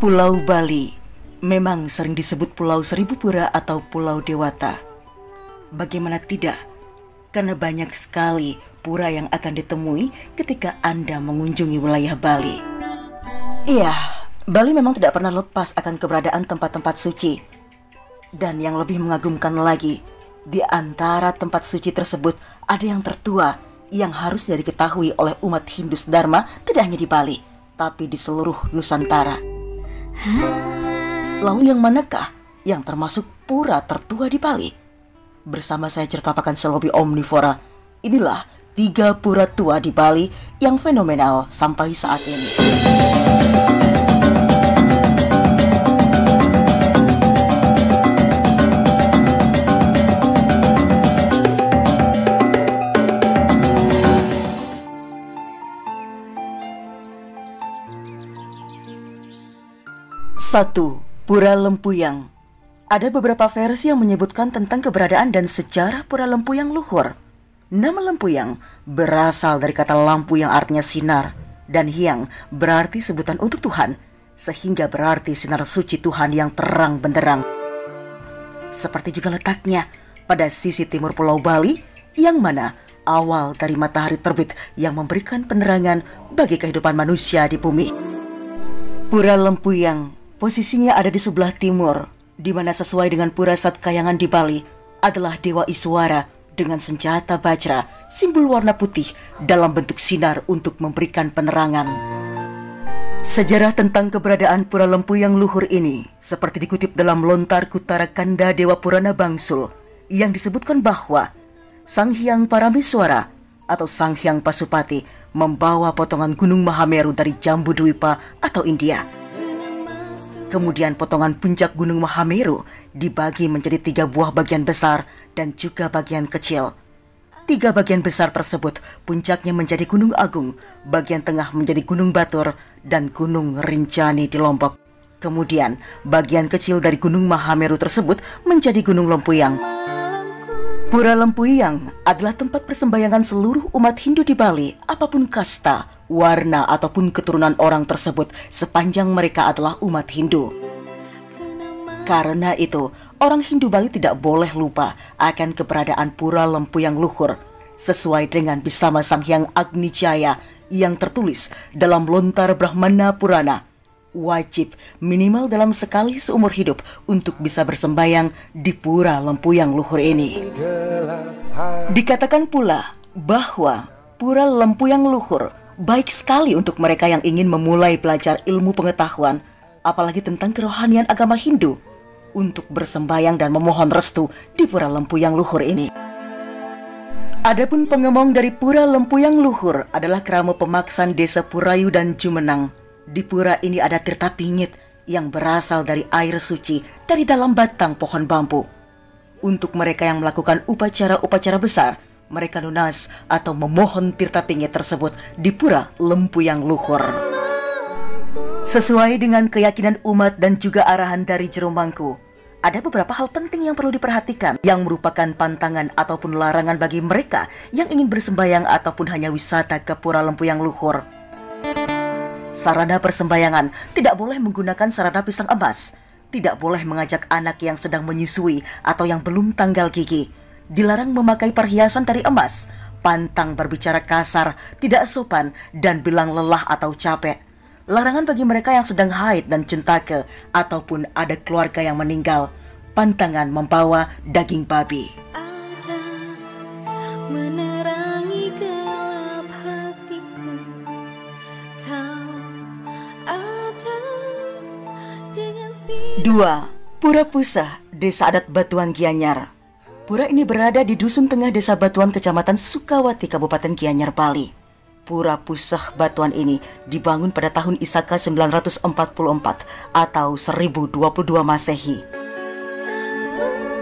Pulau Bali memang sering disebut Pulau Seribu Pura atau Pulau Dewata. Bagaimana tidak? Karena banyak sekali pura yang akan ditemui ketika Anda mengunjungi wilayah Bali. Iya, Bali memang tidak pernah lepas akan keberadaan tempat-tempat suci. Dan yang lebih mengagumkan lagi, di antara tempat suci tersebut ada yang tertua yang harusnya diketahui oleh umat Hindu Dharma tidak hanya di Bali, tapi di seluruh Nusantara. Lalu yang manakah yang termasuk pura tertua di Bali? Bersama saya Cerita Pakan Selobi Omnivora, inilah 3 pura tua di Bali yang fenomenal sampai saat ini. Satu, Pura Lempuyang. Ada beberapa versi yang menyebutkan tentang keberadaan dan sejarah Pura Lempuyang luhur. Nama Lempuyang berasal dari kata lampu yang artinya sinar, dan hyang berarti sebutan untuk Tuhan, sehingga berarti sinar suci Tuhan yang terang benderang. Seperti juga letaknya pada sisi timur Pulau Bali, yang mana awal dari matahari terbit yang memberikan penerangan bagi kehidupan manusia di bumi. Pura Lempuyang posisinya ada di sebelah timur, di mana sesuai dengan Pura Satkayangan di Bali adalah Dewa Iswara dengan senjata bajra, simbol warna putih dalam bentuk sinar untuk memberikan penerangan. Sejarah tentang keberadaan Pura Lempuyang luhur ini seperti dikutip dalam Lontar Kutara Kanda Dewa Purana Bangsul, yang disebutkan bahwa Sang Hyang Parameswara atau Sang Hyang Pasupati membawa potongan Gunung Mahameru dari Jambudwipa atau India. Kemudian potongan puncak Gunung Mahameru dibagi menjadi 3 buah bagian besar dan juga bagian kecil. 3 bagian besar tersebut puncaknya menjadi Gunung Agung, bagian tengah menjadi Gunung Batur, dan Gunung Rinjani di Lombok. Kemudian bagian kecil dari Gunung Mahameru tersebut menjadi Gunung Lempuyang. Pura Lempuyang adalah tempat persembahyangan seluruh umat Hindu di Bali, apapun kasta, warna ataupun keturunan orang tersebut sepanjang mereka adalah umat Hindu. Karena itu, orang Hindu Bali tidak boleh lupa akan keberadaan Pura Lempuyang luhur, sesuai dengan Bisama Sang Hyang Agni Jaya yang tertulis dalam Lontar Brahmana Purana. Wajib minimal dalam sekali seumur hidup untuk bisa bersembayang di Pura Lempuyang luhur ini. Dikatakan pula bahwa Pura Lempuyang luhur baik sekali untuk mereka yang ingin memulai belajar ilmu pengetahuan, apalagi tentang kerohanian agama Hindu, untuk bersembayang dan memohon restu di Pura Lempuyang luhur ini. Adapun pengemong dari Pura Lempuyang luhur adalah Krama Pemaksan Desa Purayu dan Jumenang. Di pura ini ada tirta pingit yang berasal dari air suci dari dalam batang pohon bambu. Untuk mereka yang melakukan upacara-upacara besar, mereka lunas atau memohon tirta pingit tersebut di Pura Lempuyang luhur. Sesuai dengan keyakinan umat dan juga arahan dari Jero Mangku, ada beberapa hal penting yang perlu diperhatikan yang merupakan pantangan ataupun larangan bagi mereka yang ingin bersembayang ataupun hanya wisata ke Pura Lempuyang luhur. Sarana persembahyangan tidak boleh menggunakan sarana pisang emas, tidak boleh mengajak anak yang sedang menyusui atau yang belum tanggal gigi, dilarang memakai perhiasan dari emas, pantang berbicara kasar, tidak sopan, dan bilang lelah atau capek. Larangan bagi mereka yang sedang haid dan centake ataupun ada keluarga yang meninggal. Pantangan membawa daging babi. Menerangi gelap hatiku, kau ada dengan 2. Pura Pusah, Desa Adat Batuan Gianyar. Pura ini berada di Dusun Tengah Desa Batuan, Kecamatan Sukawati, Kabupaten Gianyar, Bali. Pura Pusah Batuan ini dibangun pada tahun Isaka 944 atau 1022 Masehi.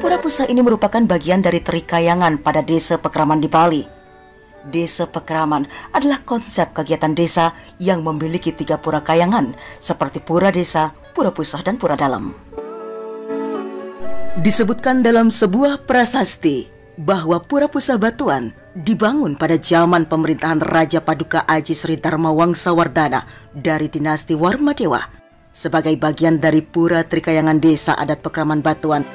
Pura Pusah ini merupakan bagian dari Trikayangan pada Desa Pekraman di Bali. Desa Pekraman adalah konsep kegiatan desa yang memiliki 3 pura kayangan seperti Pura Desa, Pura Pusah, dan Pura Dalam. Disebutkan dalam sebuah prasasti bahwa Pura Pusah Batuan dibangun pada zaman pemerintahan Raja Paduka Aji Sri Dharma Wangsawardhana dari dinasti Warmadewa. sebagai bagian dari Pura Trikayangan Desa Adat Pekraman Batuan.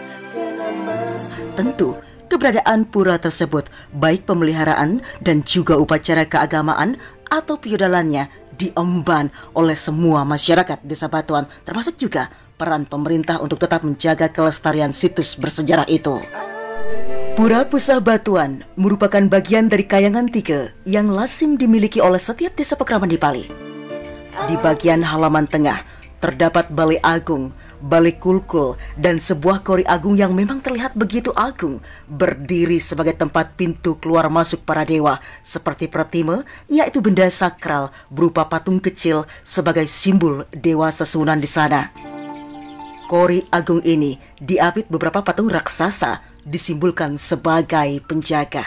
Tentu, keberadaan pura tersebut, baik pemeliharaan dan juga upacara keagamaan atau piyudalannya, diemban oleh semua masyarakat Desa Batuan, termasuk juga peran pemerintah untuk tetap menjaga kelestarian situs bersejarah itu. Pura Pusah Batuan merupakan bagian dari Kayangan Tiga yang lazim dimiliki oleh setiap desa pekraman di Bali. Di bagian halaman tengah terdapat Balai Agung, Balai Kulkul, dan sebuah kori agung yang memang terlihat begitu agung, berdiri sebagai tempat pintu keluar masuk para dewa, seperti Pratima, yaitu benda sakral berupa patung kecil sebagai simbol dewa sesunan di sana. Kori agung ini diapit beberapa patung raksasa, disimbolkan sebagai penjaga.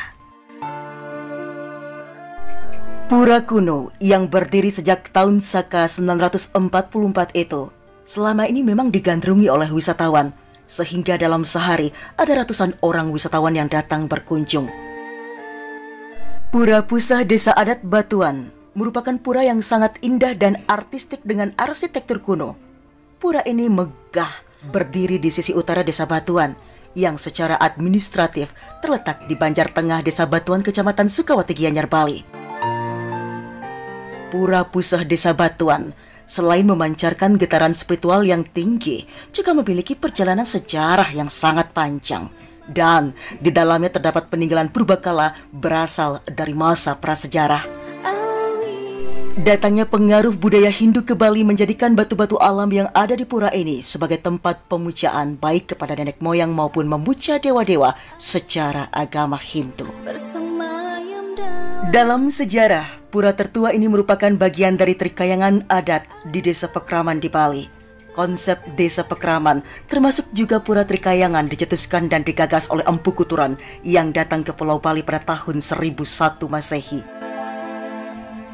Pura kuno yang berdiri sejak tahun Saka 944 itu selama ini memang digandrungi oleh wisatawan, sehingga dalam sehari ada ratusan orang wisatawan yang datang berkunjung. Pura Pusah Desa Adat Batuan merupakan pura yang sangat indah dan artistik dengan arsitektur kuno. Pura ini megah, berdiri di sisi utara Desa Batuan, yang secara administratif terletak di Banjar Tengah Desa Batuan, Kecamatan Sukawati, Gianyar, Bali. Pura Pusah Desa Batuan selain memancarkan getaran spiritual yang tinggi, juga memiliki perjalanan sejarah yang sangat panjang. Dan di dalamnya terdapat peninggalan purbakala berasal dari masa prasejarah. Datangnya pengaruh budaya Hindu ke Bali menjadikan batu-batu alam yang ada di pura ini sebagai tempat pemujaan baik kepada nenek moyang maupun memuja dewa-dewa secara agama Hindu. Dalam sejarah, pura tertua ini merupakan bagian dari Trikayangan adat di Desa Pekraman di Bali. Konsep Desa Pekraman termasuk juga Pura Trikayangan dicetuskan dan digagas oleh Empu Kuturan yang datang ke Pulau Bali pada tahun 1001 Masehi.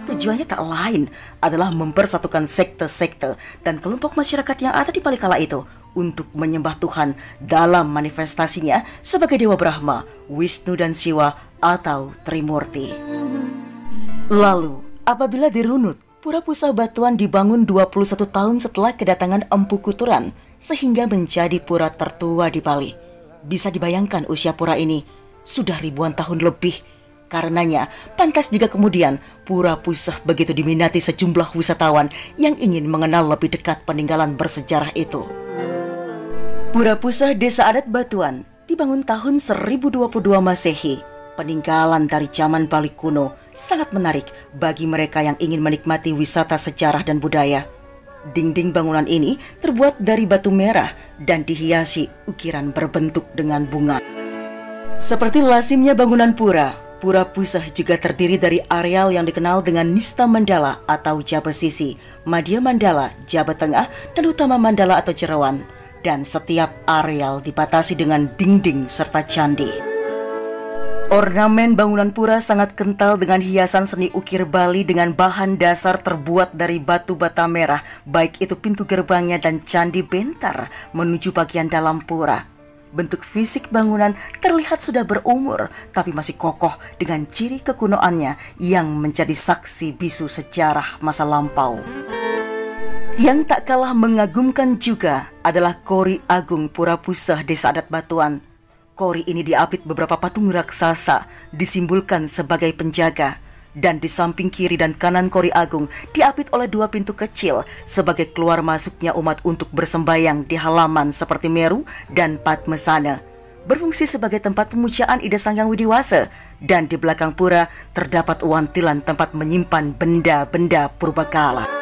Tujuannya tak lain adalah mempersatukan sekte-sekte dan kelompok masyarakat yang ada di Bali kala itu untuk menyembah Tuhan dalam manifestasinya sebagai Dewa Brahma, Wisnu dan Siwa atau Trimurti. Lalu, apabila dirunut, Pura Pusah Batuan dibangun 21 tahun setelah kedatangan Empu Kuturan, sehingga menjadi pura tertua di Bali. Bisa dibayangkan usia pura ini sudah ribuan tahun lebih. Karenanya, pantas jika kemudian Pura Pusah begitu diminati sejumlah wisatawan yang ingin mengenal lebih dekat peninggalan bersejarah itu. Pura Pusah Desa Adat Batuan dibangun tahun 1022 Masehi. Peninggalan dari zaman Bali kuno sangat menarik bagi mereka yang ingin menikmati wisata sejarah dan budaya. Dinding bangunan ini terbuat dari batu merah dan dihiasi ukiran berbentuk dengan bunga. Seperti lazimnya bangunan pura, Pura Pusah juga terdiri dari areal yang dikenal dengan Nista Mandala atau Jaba Sisi, Madya Mandala, Jaba Tengah, dan Utama Mandala atau Jerawan. Dan setiap areal dibatasi dengan dinding serta candi. Ornamen bangunan pura sangat kental dengan hiasan seni ukir Bali dengan bahan dasar terbuat dari batu bata merah, baik itu pintu gerbangnya dan candi bentar menuju bagian dalam pura. Bentuk fisik bangunan terlihat sudah berumur, tapi masih kokoh dengan ciri kekunoannya yang menjadi saksi bisu sejarah masa lampau. Yang tak kalah mengagumkan juga adalah Kori Agung Pura Pusah Desa Adat Batuan. Kori ini diapit beberapa patung raksasa, disimbolkan sebagai penjaga. Dan di samping kiri dan kanan Kori Agung diapit oleh dua pintu kecil sebagai keluar masuknya umat untuk bersembayang di halaman seperti Meru dan Padmasana. Berfungsi sebagai tempat pemujaan Ida Sang Hyang Widiwasa. Dan di belakang pura terdapat uantilan tempat menyimpan benda-benda purbakala.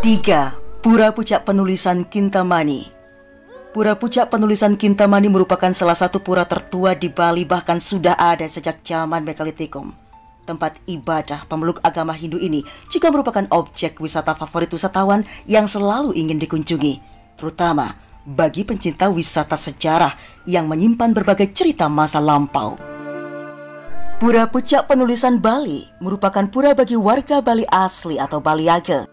Tiga, Pura Pucak Penulisan Kintamani. Pura Pucak Penulisan Kintamani merupakan salah satu pura tertua di Bali, bahkan sudah ada sejak zaman Megalitikum. Tempat ibadah pemeluk agama Hindu ini juga merupakan objek wisata favorit wisatawan yang selalu ingin dikunjungi, terutama bagi pencinta wisata sejarah yang menyimpan berbagai cerita masa lampau. Pura Pucak Penulisan Bali merupakan pura bagi warga Bali asli atau Baliaga.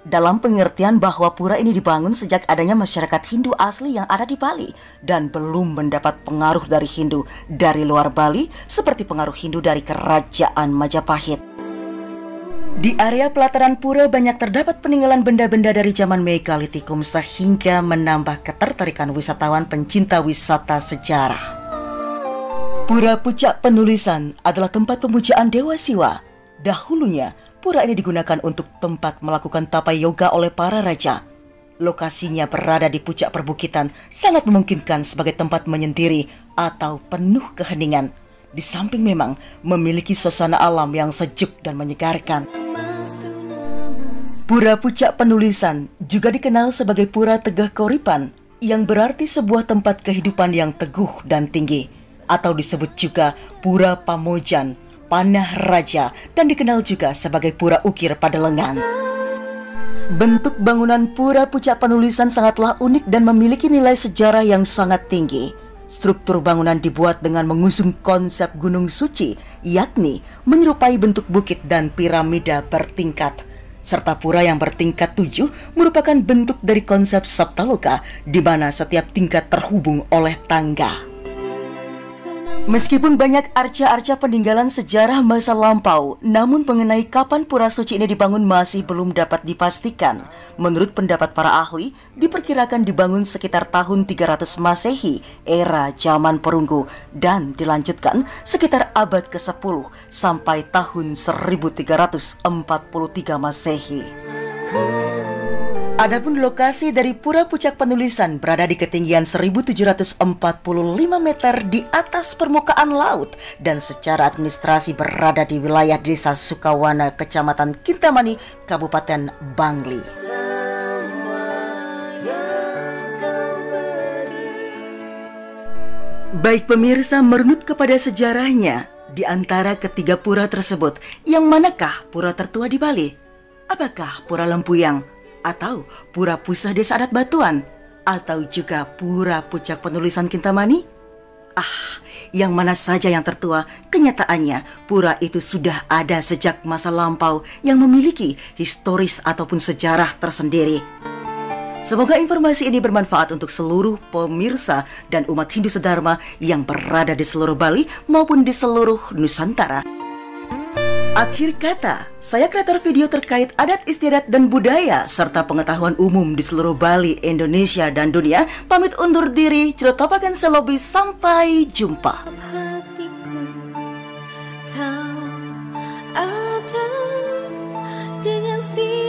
dalam pengertian bahwa pura ini dibangun sejak adanya masyarakat Hindu asli yang ada di Bali dan belum mendapat pengaruh dari Hindu dari luar Bali seperti pengaruh Hindu dari Kerajaan Majapahit. Di area pelataran pura banyak terdapat peninggalan benda-benda dari zaman Megalitikum sehingga menambah ketertarikan wisatawan pencinta wisata sejarah. Pura Pucak Penulisan adalah tempat pemujaan Dewa Siwa. Dahulunya, pura ini digunakan untuk tempat melakukan tapa yoga oleh para raja. Lokasinya berada di puncak perbukitan, sangat memungkinkan sebagai tempat menyendiri atau penuh keheningan. Di samping memang memiliki suasana alam yang sejuk dan menyegarkan. Pura Pucak Penulisan juga dikenal sebagai Pura Tegah Koripan, yang berarti sebuah tempat kehidupan yang teguh dan tinggi, atau disebut juga Pura Pamojan, Panah Raja, dan dikenal juga sebagai Pura Ukir pada lengan. Bentuk bangunan Pura Pucak Penulisan sangatlah unik dan memiliki nilai sejarah yang sangat tinggi. Struktur bangunan dibuat dengan mengusung konsep gunung suci, yakni menyerupai bentuk bukit dan piramida bertingkat. Serta pura yang bertingkat 7 merupakan bentuk dari konsep Saptaloka, di mana setiap tingkat terhubung oleh tangga. Meskipun banyak arca-arca peninggalan sejarah masa lampau, namun mengenai kapan pura suci ini dibangun masih belum dapat dipastikan. Menurut pendapat para ahli, diperkirakan dibangun sekitar tahun 300 Masehi, era zaman perunggu, dan dilanjutkan sekitar abad ke-10 sampai tahun 1343 Masehi. Adapun lokasi dari Pura Pucak Penulisan berada di ketinggian 1745 meter di atas permukaan laut dan secara administrasi berada di wilayah Desa Sukawana, Kecamatan Kintamani, Kabupaten Bangli. Baik pemirsa, merunut kepada sejarahnya, di antara ketiga pura tersebut, yang manakah pura tertua di Bali? Apakah Pura Lempuyang? Atau Pura Pusah Desa Adat Batuan? Atau juga Pura Pucak Penulisan Kintamani? Yang mana saja yang tertua, kenyataannya pura itu sudah ada sejak masa lampau yang memiliki historis ataupun sejarah tersendiri. Semoga informasi ini bermanfaat untuk seluruh pemirsa dan umat Hindu sedharma yang berada di seluruh Bali maupun di seluruh Nusantara. Akhir kata, saya kreator video terkait adat istiadat dan budaya serta pengetahuan umum di seluruh Bali, Indonesia, dan dunia pamit undur diri. Cerotapakan selobi, sampai jumpa. Hatiku, kau ada dengan si